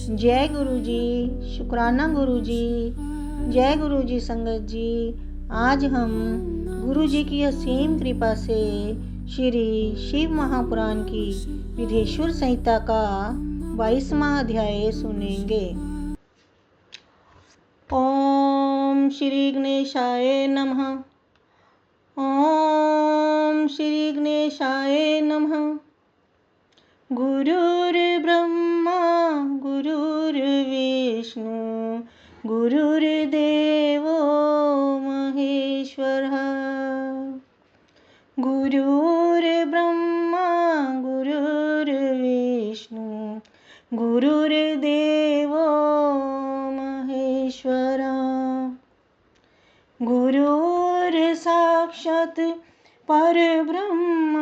जय गुरु जी, शुक्राना गुरु जी, जय गुरु जी संगत जी। आज हम गुरु जी की असीम कृपा से श्री शिव महापुराण की विधेश्वर संहिता का 22वां अध्याय सुनेंगे। ओम श्री गणेशाय नमः। ओम श्री गणेशाय नमः। गुरुर्ब्रह्मा गुरुर्विष्णु गुरुर्देवो महेश्वरः। गुरुर्ब्रह्मा गुरुर्विष्णु गुरुर्देवो महेश्वरः। गुरुर्साक्षात् परब्रह्म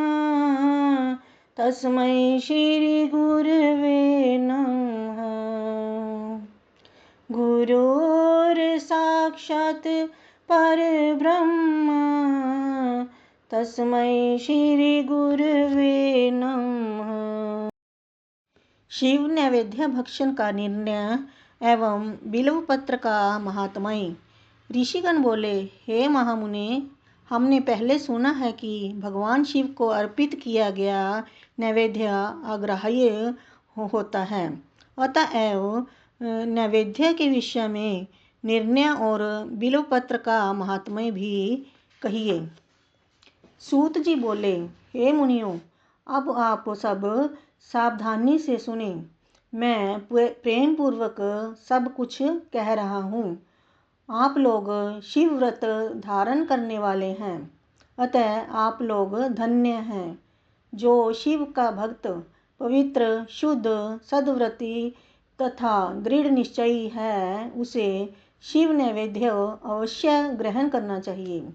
तस्मै श्री गुरवे नमः। गुरुर्साक्षात् परब्रह्म तस्मै श्री गुरवे नमः। शिव नैवेद्य भक्षण का निर्णय एवं बिल्व पत्र का महात्म्य। ऋषिगण बोले, हे महामुने, हमने पहले सुना है कि भगवान शिव को अर्पित किया गया नैवेद्य अग्राह्य होता है। अतएव नैवेद्य के विषय में निर्णय और बिल्व पत्र का महात्म्य भी कहिए। सूत जी बोले, हे मुनियों, अब आप सब सावधानी से सुने। मैं प्रेम पूर्वक सब कुछ कह रहा हूँ। आप लोग शिव व्रत धारण करने वाले हैं, अतः आप लोग धन्य हैं। जो शिव का भक्त, पवित्र, शुद्ध, सद्व्रती तथा दृढ़ निश्चयी है, उसे शिव नैवेद्य अवश्य ग्रहण करना चाहिए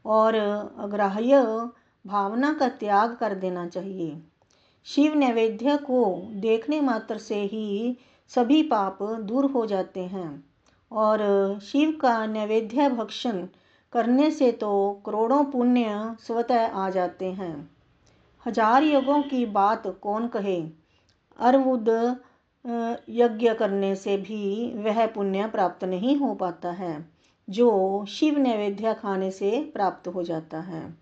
और अग्राह्य भावना का त्याग कर देना चाहिए। शिव नैवेद्य को देखने मात्र से ही सभी पाप दूर हो जाते हैं और शिव का नैवेद्य भक्षण करने से तो करोड़ों पुण्य स्वतः आ जाते हैं। 1000 योगों की बात कौन कहे, अर्वुद यज्ञ करने से भी वह पुण्य प्राप्त नहीं हो पाता है जो शिव नैवेद्य खाने से प्राप्त हो जाता है।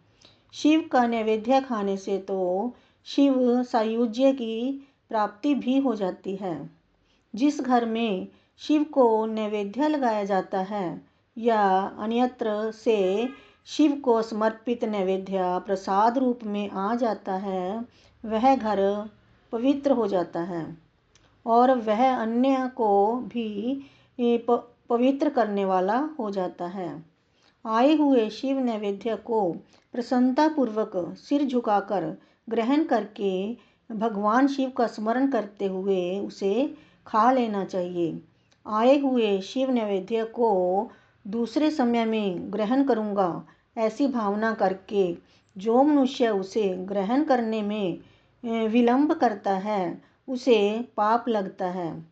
शिव का नैवेद्य खाने से तो शिव सायुज्य की प्राप्ति भी हो जाती है। जिस घर में शिव को नैवेद्य लगाया जाता है या अन्यत्र से शिव को समर्पित नैवेद्य प्रसाद रूप में आ जाता है, वह घर पवित्र हो जाता है और वह अन्य को भी पवित्र करने वाला हो जाता है। आए हुए शिव नैवेद्य को प्रसन्नतापूर्वक सिर झुकाकर ग्रहण करके भगवान शिव का स्मरण करते हुए उसे खा लेना चाहिए। आए हुए शिव नैवेद्य को दूसरे समय में ग्रहण करूँगा, ऐसी भावना करके जो मनुष्य उसे ग्रहण करने में विलंब करता है, उसे पाप लगता है।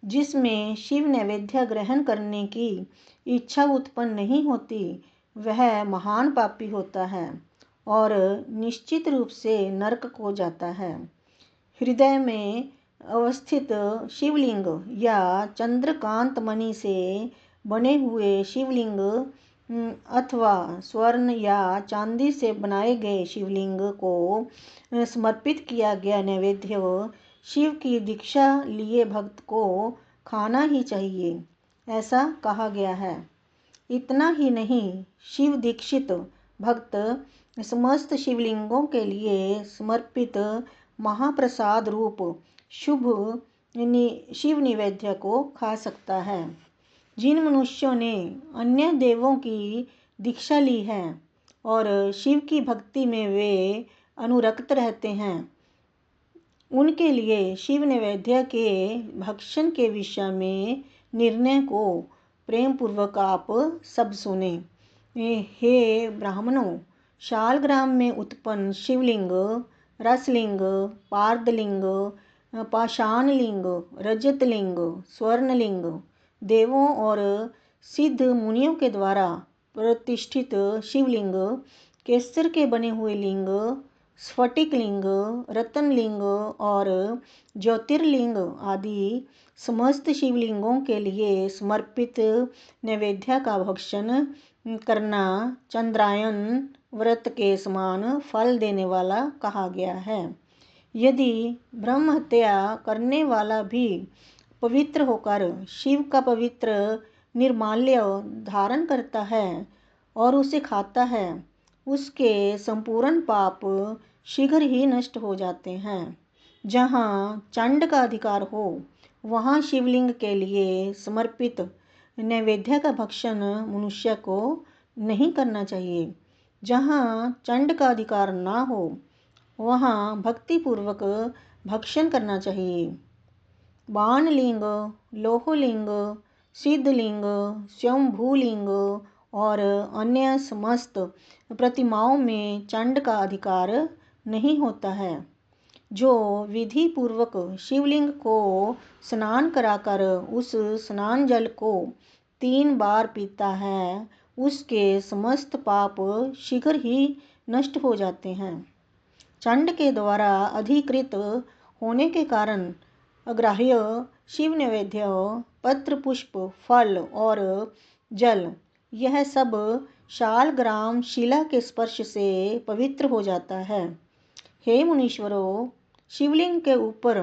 जिसमें शिव नैवेद्य ग्रहण करने की इच्छा उत्पन्न नहीं होती, वह महान पापी होता है और निश्चित रूप से नरक को जाता है। हृदय में अवस्थित शिवलिंग या चंद्रकांत मणि से बने हुए शिवलिंग अथवा स्वर्ण या चांदी से बनाए गए शिवलिंग को समर्पित किया गया नैवेद्य शिव की दीक्षा लिए भक्त को खाना ही चाहिए, ऐसा कहा गया है। इतना ही नहीं, शिव दीक्षित भक्त समस्त शिवलिंगों के लिए समर्पित महाप्रसाद रूप शुभ शिव नैवेद्य को खा सकता है। जिन मनुष्यों ने अन्य देवों की दीक्षा ली है और शिव की भक्ति में वे अनुरक्त रहते हैं, उनके लिए शिव नैवेद्य के भक्षण के विषय में निर्णय को प्रेम पूर्वक आप सब सुने। हे ब्राह्मणों, शालग्राम में उत्पन्न शिवलिंग, रसलिंग, पार्दलिंग, पाषाणलिंग, रजतलिंग, स्वर्णलिंग, देवों और सिद्ध मुनियों के द्वारा प्रतिष्ठित शिवलिंग, केसर के बने हुए लिंग, स्फटिक लिंग, रत्न लिंग और ज्योतिर्लिंग आदि समस्त शिवलिंगों के लिए समर्पित नैवेद्य का भक्षण करना चंद्रायन व्रत के समान फल देने वाला कहा गया है। यदि ब्रह्म हत्या करने वाला भी पवित्र होकर शिव का पवित्र निर्माल्य धारण करता है और उसे खाता है, उसके संपूर्ण पाप शीघ्र ही नष्ट हो जाते हैं। जहाँ चंड का अधिकार हो वहाँ शिवलिंग के लिए समर्पित नैवेद्य का भक्षण मनुष्य को नहीं करना चाहिए। जहाँ चंड का अधिकार ना हो वहाँ भक्तिपूर्वक भक्षण करना चाहिए। बाणलिंग, लोहलिंग, सिद्धलिंग, स्वयंभूलिंग और अन्य समस्त प्रतिमाओं में चंड का अधिकार नहीं होता है। जो विधि पूर्वक शिवलिंग को स्नान कराकर उस स्नान जल को 3 बार पीता है, उसके समस्त पाप शीघ्र ही नष्ट हो जाते हैं। चंड के द्वारा अधिकृत होने के कारण अग्राह्य शिव नैवेद्य, पत्र, पुष्प, फल और जल, यह सब शालग्राम शिला के स्पर्श से पवित्र हो जाता है। हे मुनीश्वरों, शिवलिंग के ऊपर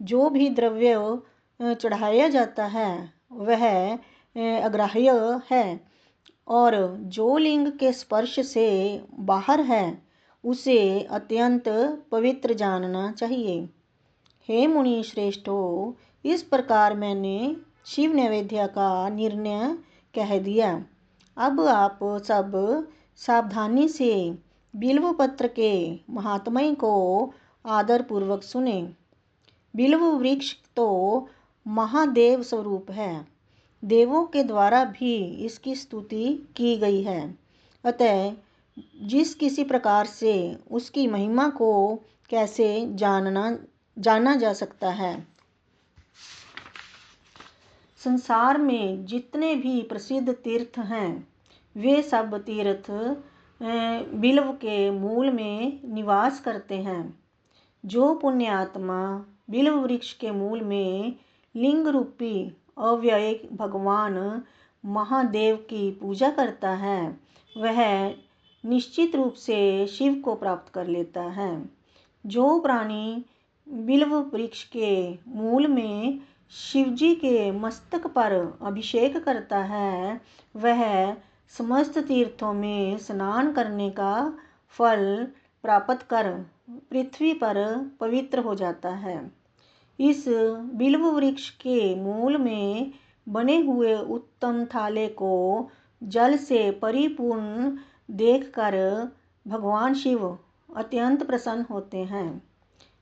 जो भी द्रव्य चढ़ाया जाता है वह अग्राह्य है और जो लिंग के स्पर्श से बाहर है उसे अत्यंत पवित्र जानना चाहिए। हे मुनि श्रेष्ठो, इस प्रकार मैंने शिव नैवेद्य का निर्णय कह दिया। अब आप सब सावधानी से बिल्व पत्र के महात्म्य को आदर पूर्वक सुने। बिल्व वृक्ष तो महादेव स्वरूप है, देवों के द्वारा भी इसकी स्तुति की गई है। अतः जिस किसी प्रकार से उसकी महिमा को कैसे जाना जा सकता है। संसार में जितने भी प्रसिद्ध तीर्थ हैं वे सब तीर्थ बिल्व के मूल में निवास करते हैं। जो पुण्यात्मा बिल्व वृक्ष के मूल में लिंग रूपी अव्यय भगवान महादेव की पूजा करता है वह निश्चित रूप से शिव को प्राप्त कर लेता है। जो प्राणी बिल्व वृक्ष के मूल में शिवजी के मस्तक पर अभिषेक करता है वह समस्त तीर्थों में स्नान करने का फल प्राप्त कर पृथ्वी पर पवित्र हो जाता है। इस बिल्व वृक्ष के मूल में बने हुए उत्तम थाले को जल से परिपूर्ण देखकर भगवान शिव अत्यंत प्रसन्न होते हैं।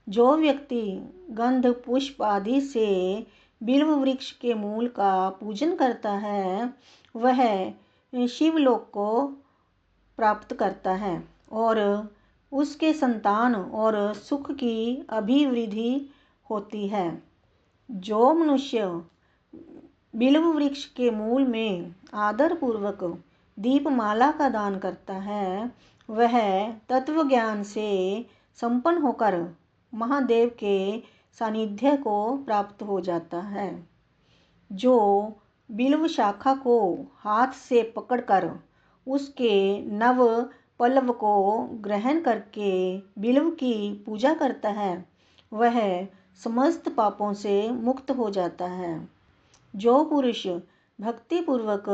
जो व्यक्ति गंध पुष्प आदि से बिल्व वृक्ष के मूल का पूजन करता है वह शिवलोक को प्राप्त करता है और उसके संतान और सुख की अभिवृद्धि होती है। जो मनुष्य बिल्व वृक्ष के मूल में आदर पूर्वक दीपमाला का दान करता है वह तत्व ज्ञान से संपन्न होकर महादेव के सानिध्य को प्राप्त हो जाता है। जो बिल्व शाखा को हाथ से पकड़कर उसके नव पल्लव को ग्रहण करके बिल्व की पूजा करता है वह समस्त पापों से मुक्त हो जाता है। जो पुरुष भक्तिपूर्वक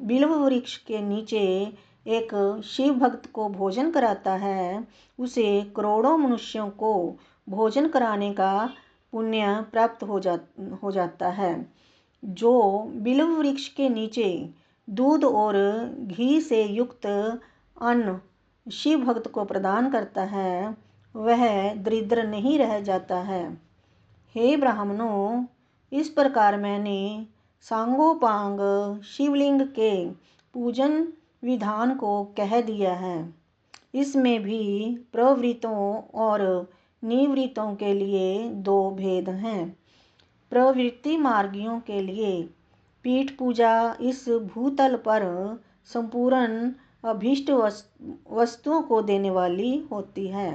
बिल्व वृक्ष के नीचे एक शिव भक्त को भोजन कराता है उसे करोड़ों मनुष्यों को भोजन कराने का पुण्य प्राप्त हो जाता है। जो बिल्व वृक्ष के नीचे दूध और घी से युक्त अन्न शिव भक्त को प्रदान करता है वह दरिद्र नहीं रह जाता है। हे ब्राह्मणों, इस प्रकार मैंने सांगोपांग शिवलिंग के पूजन विधान को कह दिया है। इसमें भी प्रवृत्तों और निवृत्तों के लिए 2 भेद हैं। प्रवृत्ति मार्गियों के लिए पीठ पूजा इस भूतल पर संपूर्ण अभीष्ट वस्तुओं को देने वाली होती है।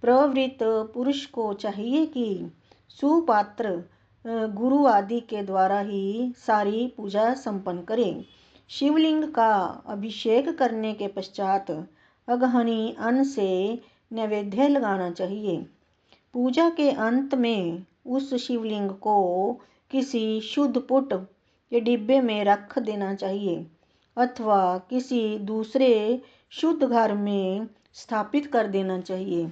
प्रवृत्त पुरुष को चाहिए कि सुपात्र गुरु आदि के द्वारा ही सारी पूजा संपन्न करे। शिवलिंग का अभिषेक करने के पश्चात अगहनी अन्न से नैवेद्य लगाना चाहिए। पूजा के अंत में उस शिवलिंग को किसी शुद्ध पुट के डिब्बे में रख देना चाहिए अथवा किसी दूसरे शुद्ध घर में स्थापित कर देना चाहिए।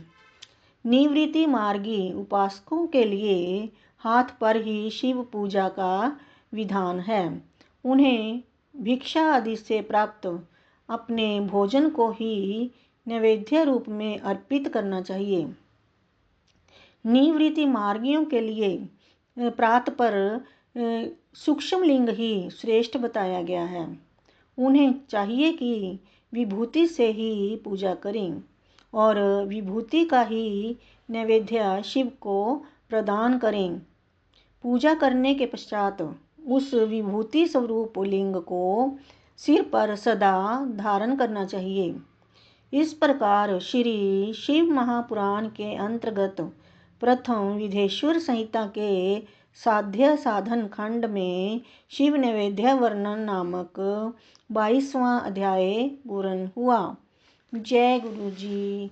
निवृत्ति मार्गी उपासकों के लिए हाथ पर ही शिव पूजा का विधान है। उन्हें भिक्षा आदि से प्राप्त अपने भोजन को ही नैवेद्य रूप में अर्पित करना चाहिए। निवृत्ति मार्गियों के लिए प्रात पर सूक्ष्म लिंग ही श्रेष्ठ बताया गया है। उन्हें चाहिए कि विभूति से ही पूजा करें और विभूति का ही नैवेद्य शिव को प्रदान करें। पूजा करने के पश्चात उस विभूति स्वरूप लिंग को सिर पर सदा धारण करना चाहिए। इस प्रकार श्री शिव महापुराण के अंतर्गत प्रथम विधेश्वर संहिता के साध्य साधन खंड में शिव नैवेद्य वर्णन नामक 22वां अध्याय पूर्ण हुआ। जय गुरु जी।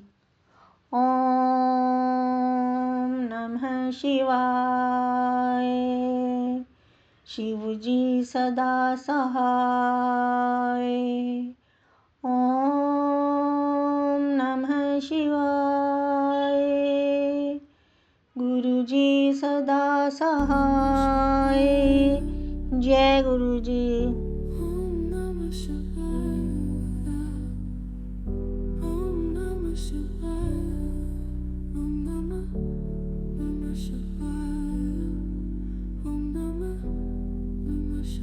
ओम नमः शिवाय। शिव जी सदा सहाय। ओम नमः शिवाय। गुरु जी सदा सहाय। जय गुरु जी।